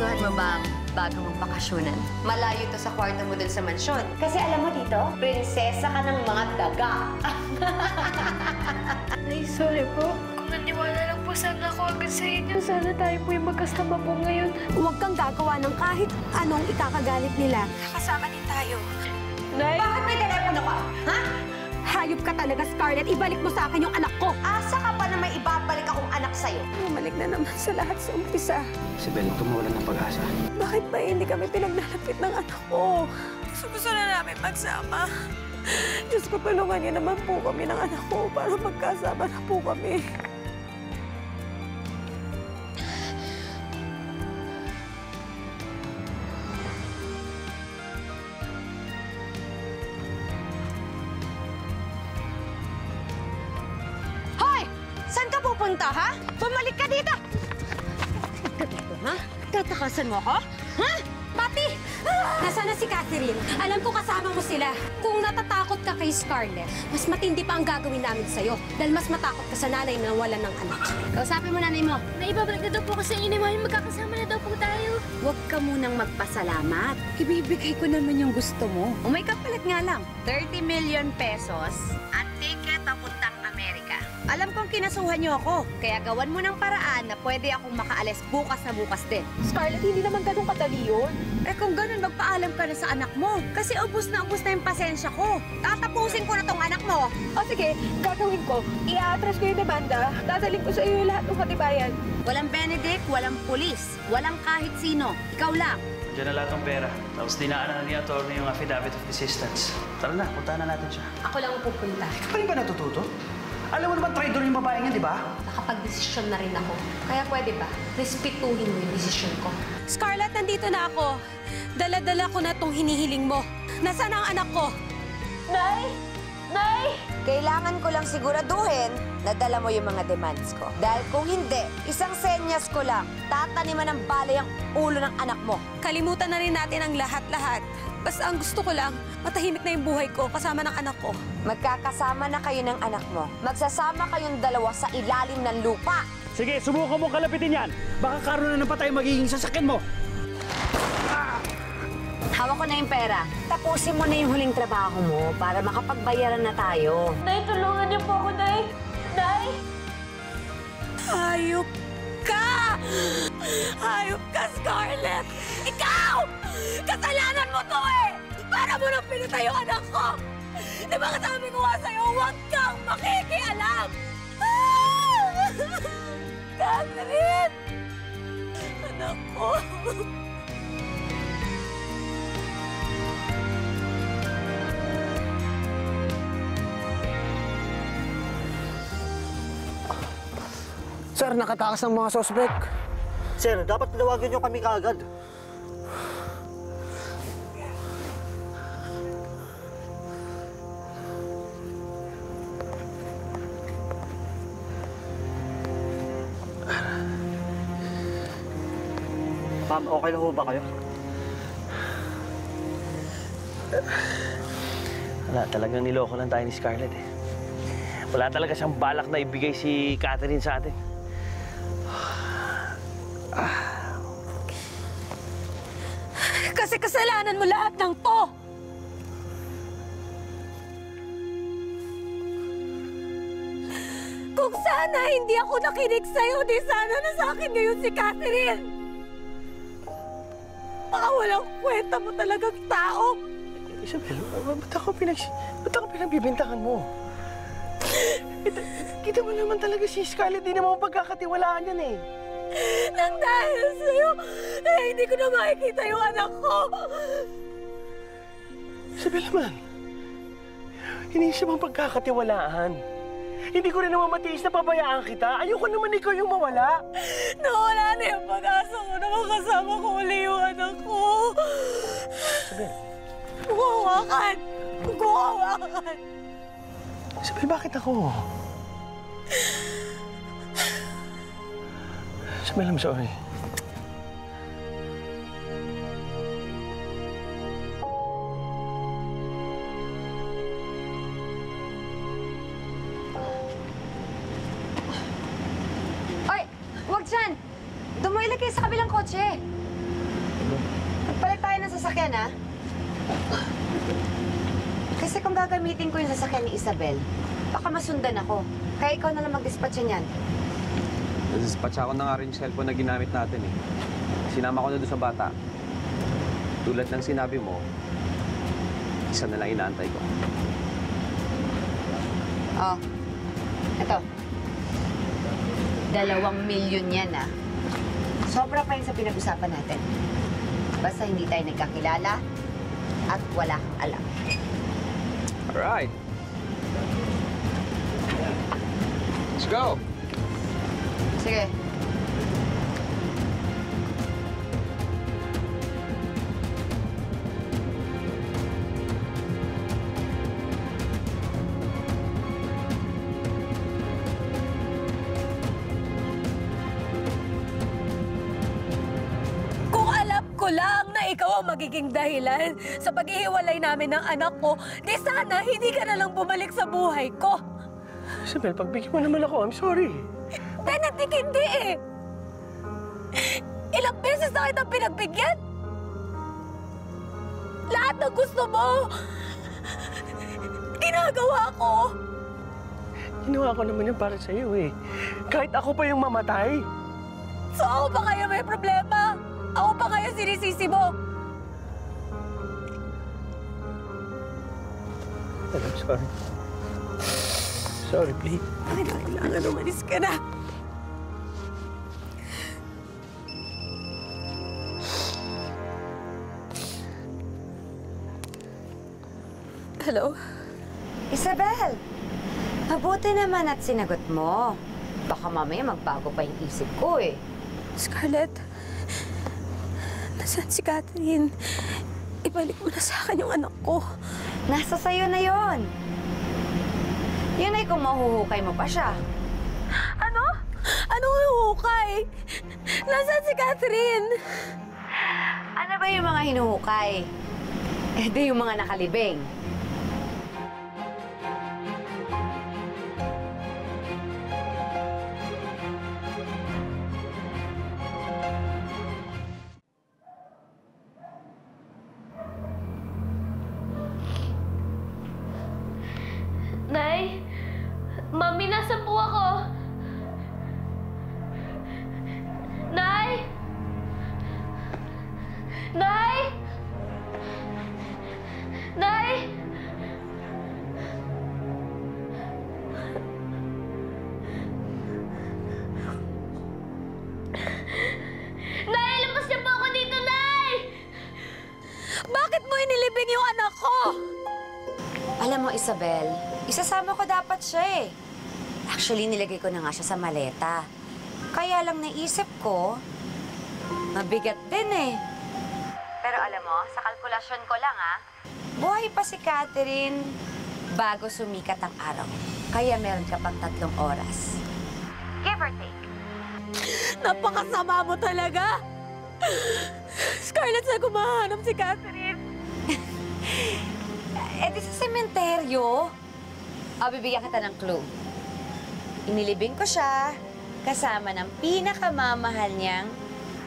Nagustuhan mo ba ang bago mong bakasyonan? Malayo to sa kwarto mo dun sa mansyon. Kasi alam mo dito, prinsesa ka ng mga daga. Nay, sorry po. Kung naniwala lang po sana ako agad sa inyo, sana tayo po yung magkasama po ngayon. Huwag kang gagawa ng kahit anong ikakagalit nila. Kasama din tayo. Nay! Bakit may telepono ka? Ha? Hayop ka talaga, Scarlett. Ibalik mo sa akin yung anak ko. Asa ka pa na may ibabalik akong anak sa'yo? Bumalik na naman sa lahat sa umpisa. Sibel, tumulan ng pag-asa. Bakit ba hindi kami pinaglalapit ng anak ko? Gusto na namin magsama. Diyos ko, tulungan niyo naman po kami ng anak ko para magkasama na po kami. Hoy! Saan ka pupunta, ha? Bumalik ka dito! Dito, ha? Tatakasan mo ako? Ha? Papi! Nasaan na si Catherine? Alam ko kasama mo sila. Kung natatakot ka kay Scarlett, mas matindi pa ang gagawin namin sa'yo. Dahil mas matakot ka sa nanay na wala ng anak. Kausapin mo nanay mo. Naibabalik na daw po kasi inyo ni magkakasama na daw po tayo. Huwag ka munang magpasalamat. Ibibigay ko naman yung gusto mo. O may kapalit nga lang. 30 million pesos at ticket papuntang Amerika. Alam kong kinasuhan niyo ako, kaya gawan mo ng paraan na pwede akong makaalis bukas na bukas din. Scarlett, hindi naman ganun kadali yun. Eh kung ganun, magpaalam ka na sa anak mo. Kasi ubus na yung pasensya ko. Tatapusin ko na tong anak mo. O sige, gagawin ko. I-atras ko yung demanda. Dadaling ko sa iyo lahat ng katibayan. Walang Benedict, walang pulis, walang kahit sino. Ikaw lang. Diyan na lahat ng pera. Tapos dinaanan na ni Atty. yung affidavit of desistance. Tara na, puntahan na natin siya. Ako lang ang pupunta. Pa rin ba natututo? Alam mo naman, traitor yung babae niya, di ba? Nakapag-desisyon na rin ako. Kaya pwede ba, respetuhin mo yung desisyon ko. Scarlett, nandito na ako. Dala-dala ko na tong hinihiling mo. Nasaan ang anak ko? Nay! Nay! Kailangan ko lang siguraduhin na dala mo yung mga demands ko. Dahil kung hindi, isang senyas ko lang, tataniman ng balay ang ulo ng anak mo. Kalimutan na rin natin ang lahat-lahat. Basta ang gusto ko lang, matahimik na yung buhay ko kasama ng anak ko. Magkakasama na kayo ng anak mo. Magsasama kayong dalawa sa ilalim ng lupa. Sige, subukan mo kalapitin yan. Baka karoon na ng patay magiging sasakyan mo. Hawak ko na yung pera. Tapusin mo na yung huling trabaho mo para makapagbayaran na tayo. Nay, tulungan niyo po ako, Nay! Nay! Hayop ka! Hayop ka, Scarlett! Ikaw! Kasalanan mo to eh! Para mo nang pinatay yung anak ko! Di ba sabi ko nga sa'yo, huwag kang makikialam! Catherine! Anak ko! Sir, nakatakas ng mga suspect. Sir, dapat tinawagan niyo kami kaagad. Ma'am, okay na ho ba kayo? Wala, talagang niloko lang tayo ni Scarlett eh. Wala talaga siyang balak na ibigay si Catherine sa atin. Kasi kasalanan mo lahat ng to! Kung sana hindi ako nakinig sa'yo, di sana na sa akin ngayon si Catherine! Baka walang kwenta mo talagang tao! Isabel, ba't ako pinagbibintangan mo? Kita mo naman talaga si Scarlett, di naman pagkakatiwalaan yan eh. Nang dahil sa'yo, eh, hindi ko na makikita yung anak ko! Isabel naman, hindi siya bang pagkakatiwalaan? Hindi ko rin naman matiis na pabayaan kita. Ayoko naman ikaw yung mawala. Nawala na yung pag-asa ko na makasama ko uli yung anak ko. Isabel. Huwawakan! Huwawakan! Isabel, bakit ako? Isabel, I'm sorry. Oy! Huwag dyan! Doon mo ilagay sa kabilang kotse. sasakyan, ha? Kasi kung gagamitin ko yung sasakyan ni Isabel, baka masundan ako. Kaya ikaw na lang mag-dispatcha niyan. Dispatcha ko na nga rin yung cellphone na ginamit natin eh. Sinama ko na doon sa bata. Tulad ng sinabi mo, isa na lang inaantay ko. Oh, ito. 2 milyon yan, ah. Sobra pa yun sa pinag-usapan natin. Basta hindi tayo nagkakilala at wala kang alam. Alright. Let's go! Sige. Kung alam ko lang na ikaw ang magiging dahilan sa paghihiwalay namin ng anak ko, di sana hindi ka na lang bumalik sa buhay ko. Isabel, pagbigyan mo naman ako. I'm sorry. Benedict, hindi eh. Ilang beses na kitang pinagbigyan. Lahat ng gusto mo, ginagawa ko. Ginawa ko naman yan para sa iyo eh. Kahit ako pa yung mamatay. So ako pa kaya may problema? Ako pa kaya sinisisi mo? I'm sorry. Sorry, please. Kailangan umalis ka na. Hello? Isabel! Mabuti naman at sinagot mo. Baka mamaya magbago pa yung isip ko eh. Scarlett, nasaan si Catherine? Ibalik mo na sa akin yung anak ko. Nasa sayo na yon. Yun ay kung mahuhukay mo pa siya. Ano? Anong hukay? Nasaan si Catherine? Ano ba yung mga hinuhukay? Eh di yung mga nakalibing. Nay, Mami, nasaan po ako? Nay! Nay! Nay! Nay, labas niyo po ako dito, Nay! Bakit mo inilibing yung anak ko? Alam mo, Isabel, isasama ko dapat siya eh. Actually, nilagay ko na nga siya sa maleta. Kaya lang naisip ko, mabigat din eh. Pero alam mo, sa kalkulasyon ko lang buhay pa si Catherine bago sumikat ang araw. Kaya meron ka pang 3 oras. Give or take. Napakasama mo talaga! Scarlett, saan ko mahanap si Catherine? Eh di sa sementeryo. Bibigyan kita ng clue. Inilibing ko siya kasama ng pinakamamahal niyang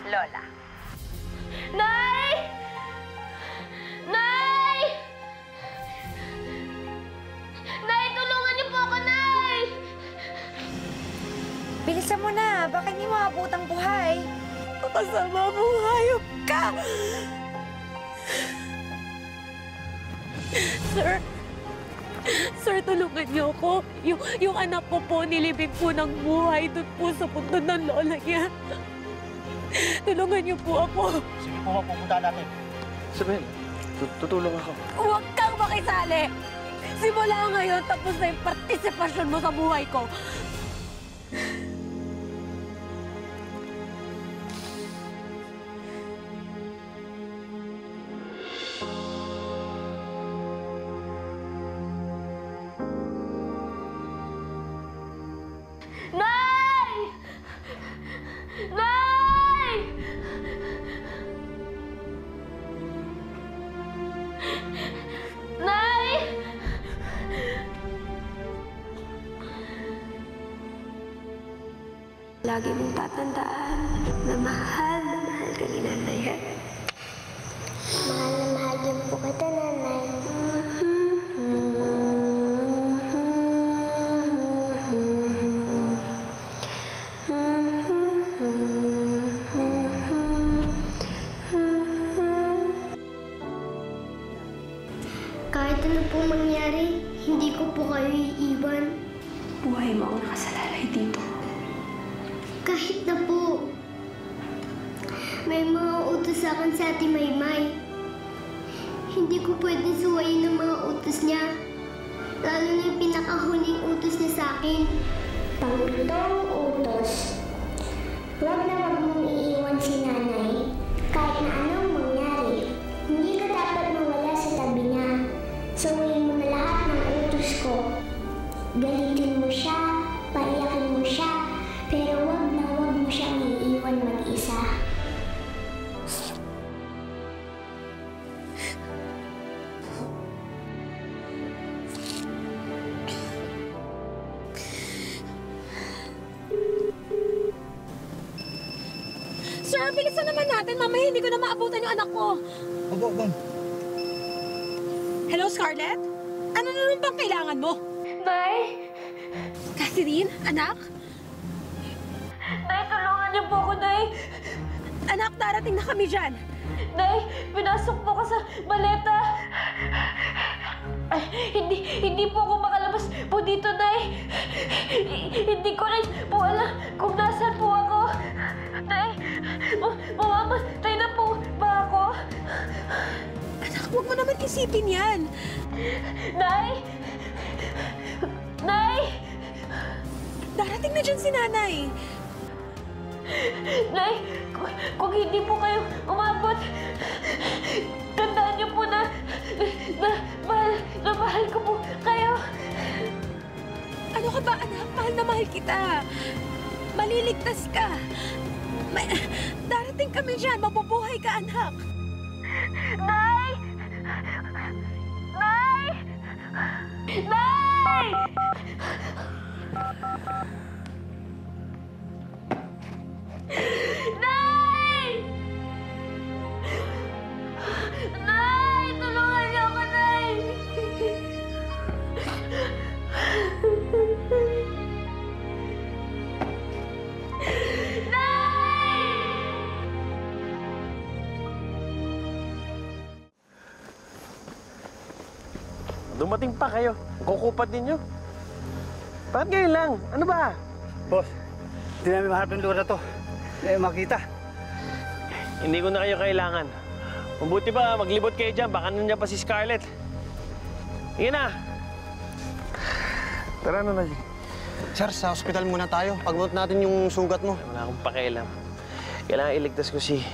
lola. Nay! Nay! Nay, tulungan niyo po ako, Nay! Bilisan mo na, baka hindi mo abutang buhay. Kasama mong hayop ka! Sir, tulungan niyo ako. Yung anak ko po, nilibing po ng buhay doon po sa punto ng lola niya. Tulungan niyo po ako. Sige po, mapupunta natin. Isabel, tutulong ako. Huwag kang makisali! Simula ngayon, tapos na yung partisipasyon mo sa buhay ko. Nay! Nay! Nay! Lagi mong tatandaan na mahal ka ni Nanay. Mahal kahit ano po mangyari, hindi ko po kayo iiwan. Buhay mo ang nakasalalay dito. Kahit na po, may mga utos sa akin sa Ate Maymay. Hindi ko pwedeng suwayin ng mga utos niya. Lalo na yung pinakahuling utos niya sa akin. Pangulong utos, huwag na huwag mong iiwan si nanay. Kahit na anong mangyari, hindi ka dapat mawala sa tabi niya. Suwayin mo na lahat ng utos ko. Galitin mo siya, paiyakin mo siya, pero huwag na huwag mo siyang iiwan mag-isa. Sir, bilisan naman natin. Mamaya hindi ko na maabutan yung anak ko. Opo, ma'am. Hello, Scarlett? Ano na naman bang kailangan mo? Nay! Catherine, anak? Nay, tulungan niyo po ako, Nay! Anak, darating na kami dyan. Nay, pinasok po ka sa maleta. Ay, hindi po ako makalabas po dito, Nay. Hindi ko rin po alam kung nasaan po ako. Nay, mamamatay na po ba ako? Anak, huwag mo naman isipin yan. Nay! Nay! Darating na dyan si nanay. Nay, kung hindi po kayo umabot, tandaan niyo po na mahal ko po kayo. Ano ka ba, anak? Mahal na mahal kita. Maliligtas ka. Darating kami dyan. Mabubuhay ka, anak. Nay! Nay! Nay! Nay! Nay! Tulungan niyo ako, Nay! Dumating pa kayo. Kukupat ninyo. Bakit ngayon lang? Ano ba? Boss, hindi namin mahanap yung lugar na to. Hindi makita. Hindi ko na kayo kailangan. Mabuti ba, maglibot kayo dyan. Baka nandiyan pa si Scarlett. Sige na. Tara na, Nazi. Sir, sa ospital muna tayo. Pagmuot natin yung sugat mo. Wala akong pakialam. Kailangan iligtas ko si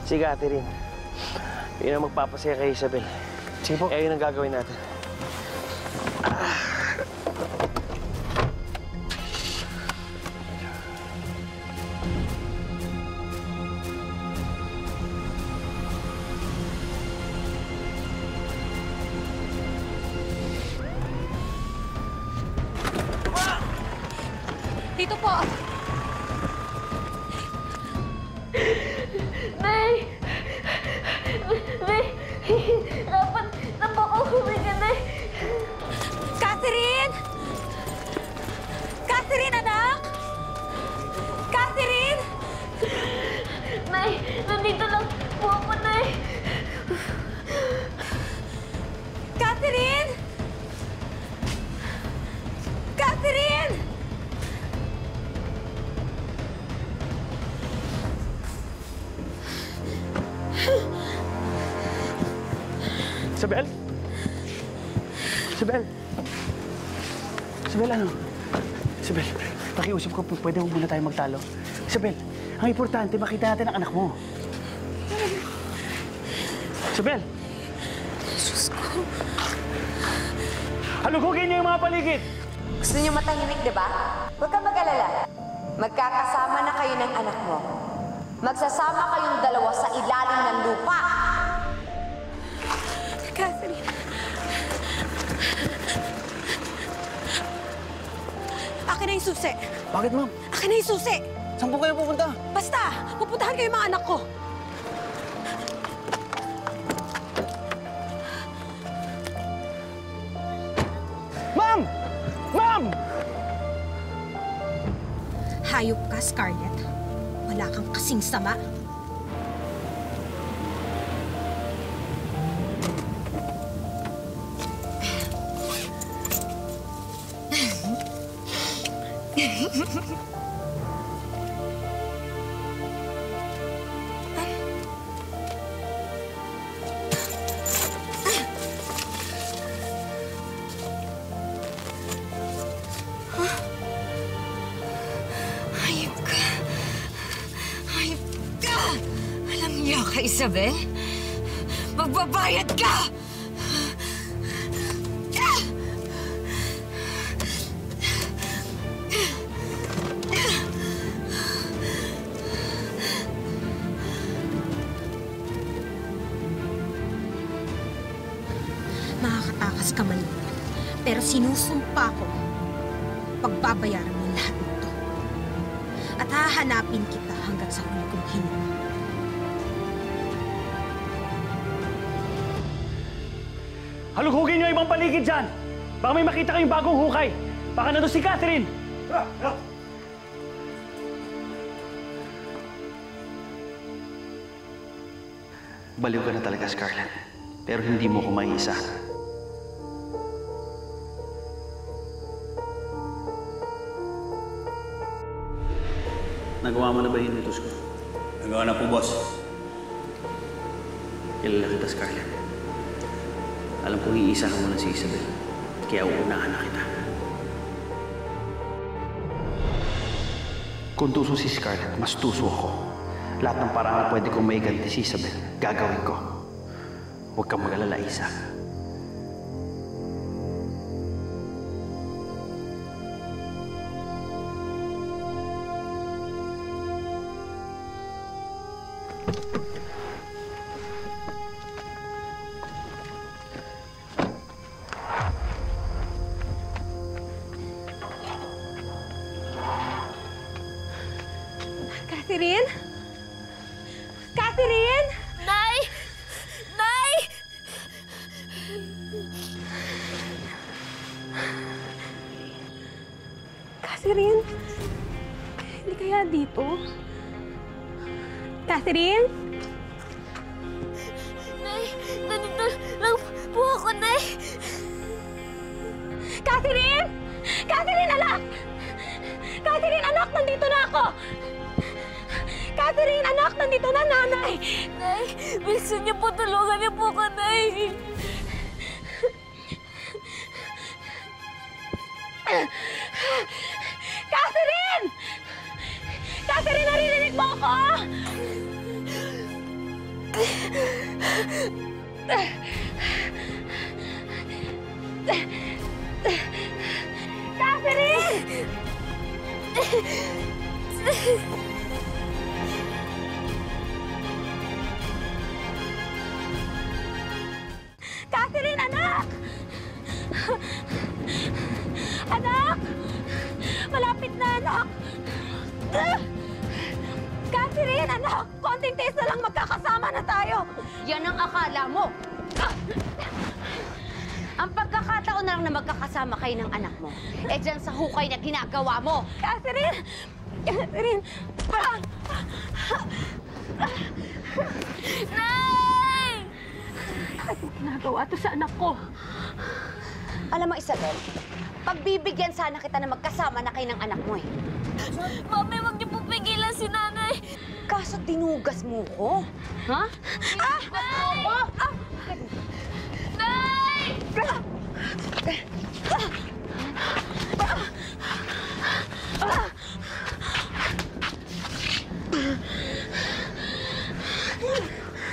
Catherine. Yun ang magpapasaya kay Isabel. Sige po. Kaya yun ang gagawin natin. Dito po. Nay! Nay! Dapat na po ako huminga, Nay! Catherine! Catherine, anak! Catherine! Nay! Nandito lang po ako, Nay! Catherine! Catherine! Isabel? Isabel? Isabel, ano? Isabel, pakiusap ko, pwede mo muna tayo magtalo. Isabel, ang importante, makita natin ang anak mo. Isabel! Diyos ko. Halugugin niyo yung mga paligid! Gusto niyo matahimik, di ba? Huwag ka mag-alala. Magkakasama na kayo ng anak mo. Magsasama kayong dalawa sa ilalim ng lupa. Catherine. Akin na yung susi. Bakit, ma'am? Akin na yung susi. Saan po kayo pupunta? Basta, pupuntahan kayo mga anak ko. Ma'am! Ma'am! Hayop ka, Scarlett. Wala kang kasing sama. Hayop ka. Hayop ka! Alam niyo ka, Isabel? Magbabayad ka! Makakatakas ka man, pero sinusumpa ko, pagbabayaran mo lahat nito. At hahanapin kita hanggat sa huli kong hininga. Halughugin niyo ang ibang paligid dyan! Baka may makita kayong bagong hukay! Baka nandun si Catherine! Baliw ka na talaga, Scarlett. Pero hindi mo ko maiisa. Nagawa mo na ba yung utos ko? Nagawa na po, boss. Kilala kita, Scarlett. Alam kong iisahan mo na si Isabel. Kaya uunahan na kita. Kung tuso si Scarlett, mas tuso ako. Lahat ng paraan na pwede kong maiganti si Isabel, gagawin ko. Huwag kang mag-alala, Isa. Catherine? Catherine? Nay! Nay! Catherine? Hindi kaya dito? Catherine? Nay! Nandito lang po ako, Nay! Catherine! Catherine, anak! Catherine, anak! Nandito na ako! Catherine, anak! Nandito na, nanay! Nay! Bilisan niyo po, tulungan niyo po ko, Nay! Catherine! Catherine, naririnig mo ako? Catherine! Catherine, anak! Anak! Malapit na, anak! Catherine, anak! Konting tiis na lang magkakasama na tayo! Yan ang akala mo. Ang pagkakataon na lang na magkakasama kayo ng anak mo, eh dyan sa hukay na ginagawa mo. Catherine! Catherine! Nay! Anong ginagawa to sa anak ko? Alam mo, Isabel, pagbibigyan sana kita na magkasama na kayo ng anak mo eh. Mami, wag niyo po pigilan si Nanay! Kaso tinugas mo ko. Ha? Nay! Nay!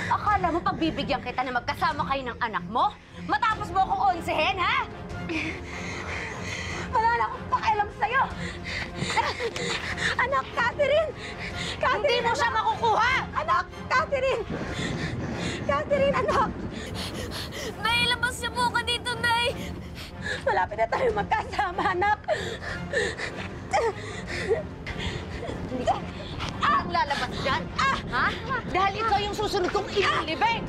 Akala mo pagbibigyan kita na magkasama kayo ng anak mo? Matapos mo akong onsehin, ha? Wala na akong pakialam sa'yo! Anak, Catherine! Catherine, Hindi mo siya makukuha! Anak, Catherine! Catherine, anak! Nay, labas niyo po ako dito, Nay! Malapit na tayo magkasama, anak! Ang lalabas dyan, ha? Dahil ikaw yung susunod kong ililibing!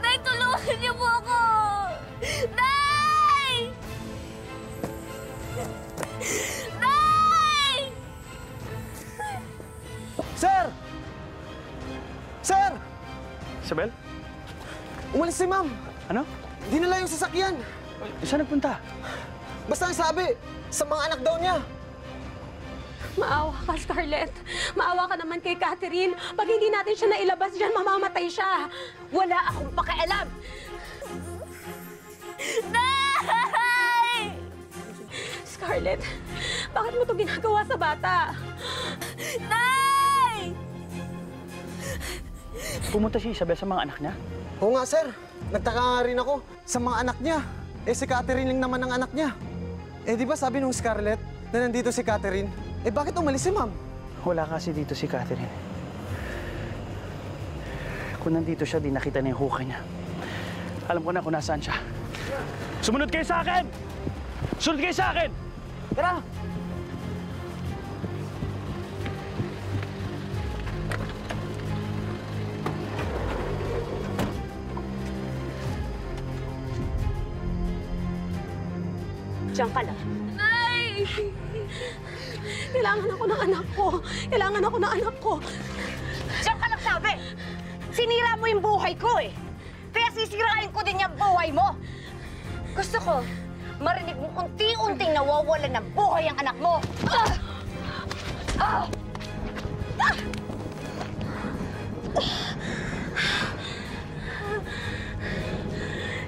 Nay, tulungan niyo po ako! Nay! Nay! Sir! Sir! Isabel? Umalis si ma'am. Ano? Dinala yung sasakyan. Saan nagpunta? Basta ang sabi, sa mga anak daw niya. Maawa ka, Scarlett. Maawa ka naman kay Catherine. Pag hindi natin siya nailabas dyan, mamamatay siya. Wala akong pakialam! Nay! Scarlett, bakit mo to ginagawa sa bata? Nay! Pumunta si Isabel sa mga anak niya? Oo nga, sir. Nagtaka nga rin ako sa mga anak niya. Eh, si Catherine lang naman ang anak niya. Eh, di ba sabi nung Scarlett na nandito si Catherine? Eh, bakit umalis si ma'am? Wala kasi dito si Catherine. Kung nandito siya, di nakita na yung hukay niya. Alam ko na kung nasaan siya. Sumunod kayo sa akin! Sumunod kayo sa akin! Tara! Diyan ka lang. Nay! Kailangan ako ng anak ko. Kailangan ako ng anak ko. Diyan ka lang sabi! Sinira mo yung buhay ko eh! Kaya sisirain ko din yung buhay mo! Gusto ko, marinig mo unti-unting nawawalan ng buhay ang anak mo!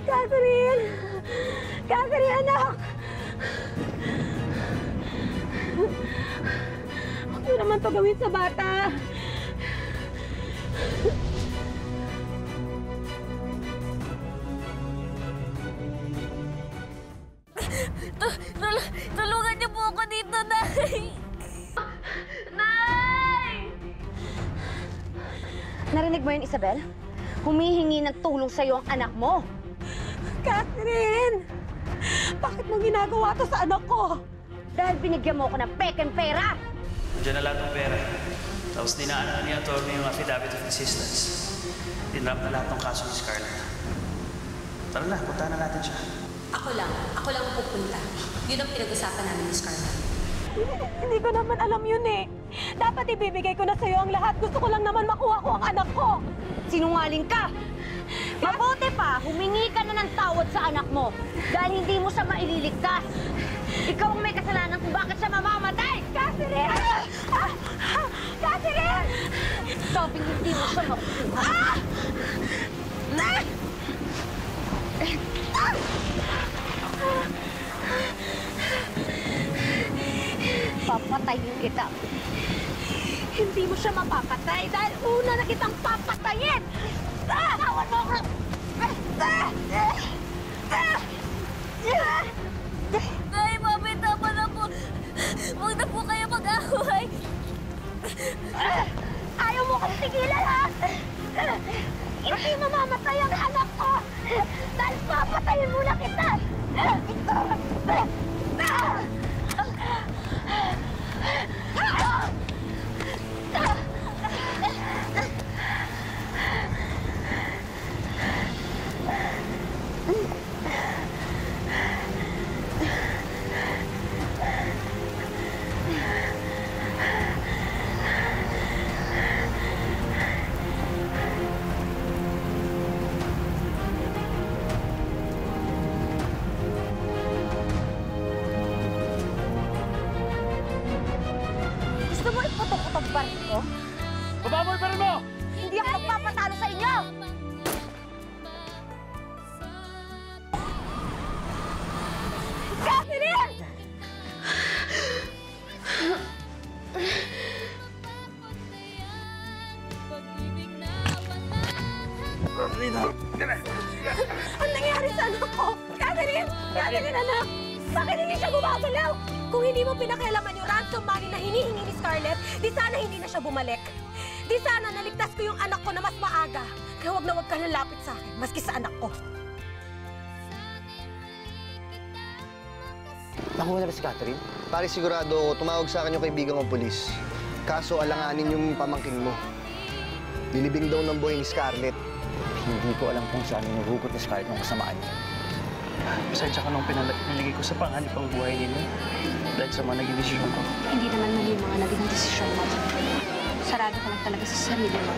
Catherine! Catherine, anak! Huwag mo naman to gawin sa bata. Tulungan niyo po ako dito, Nay! Nay! Narinig mo yun, Isabel? Humihingi ng tulong sa'yo ang anak mo. Catherine! Bakit mo ginagawa to sa anak ko? Dahil binigyan mo ako ng pekeng pera. Diyan na lahat ng pera. Tapos dinaanan ni attorney yung affidavit of assistance. Dinrap na lahat ng kaso ni Scarlett. Tara na, punta na natin siya. Ako lang pupunta. Yun ang pinag-usapan namin ni Scarlett. Hindi ko naman alam yun eh. Dapat ibibigay ko na sa'yo ang lahat. Gusto ko lang naman makuha ko ang anak ko. Sinungaling ka! Mabuti pa, humingi ka na ng tawad sa anak mo dahil hindi mo siya maililigtas. Ikaw ang may kasalanan kung bakit siya mamamatay! Catherine! Catherine! Sabi hindi mo siya makuha. Papatayin kita. Hindi mo siya mapapatay dahil una na kitang papatayin! Tawan mo ako! Nay, Mami, tama na po. Huwag na po kayo mag-away. Ayaw mo kong tigilan, ha? Hindi mamamatay ang anak ko dahil papatayin muna kita! Gusto mo iputok-utok baril ko? Baba mo yung baril mo! Hindi ako magpapatalo sa inyo! Catherine! Ang nangyari sa anak ko? Catherine! Catherine, anak! Bakit hindi siya gumagalaw? Kung hindi mo pinakialaman yung ransom money na hinihingi ni Scarlett, di sana hindi na siya bumalik. Di sana naligtas ko yung anak ko na mas maaga. Kaya huwag na huwag ka lalapit sa akin, maski sa anak ko. Nakuha na ba si Catherine? Pare, sigurado ako, tumawag sa akin yung kaibigan kong polis. Kaso alanganin yung pamangkin mo. Lilibing daw ng buhay ni Scarlett. Hindi ko alam kung saan yung hugot ni Scarlett ng kasamaan niya. Pasensya ka nung pinaligay ko sa panganib ang buhay ninyo dahil sa mga naging desisyon ko. Hindi naman mali yung mga naging desisyon mo. Sarado ka lang talaga sa sarili mo.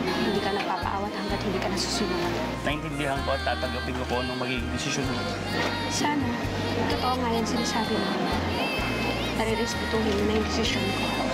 Hindi ka napapaawat hanggat hindi ka nasusunod. Naintindihan ko at tatanggapin ko kung anong magiging desisyon mo. Sana, totoo nga yan sinasabi mo. Nare-respetuhin mo na yung desisyon ko.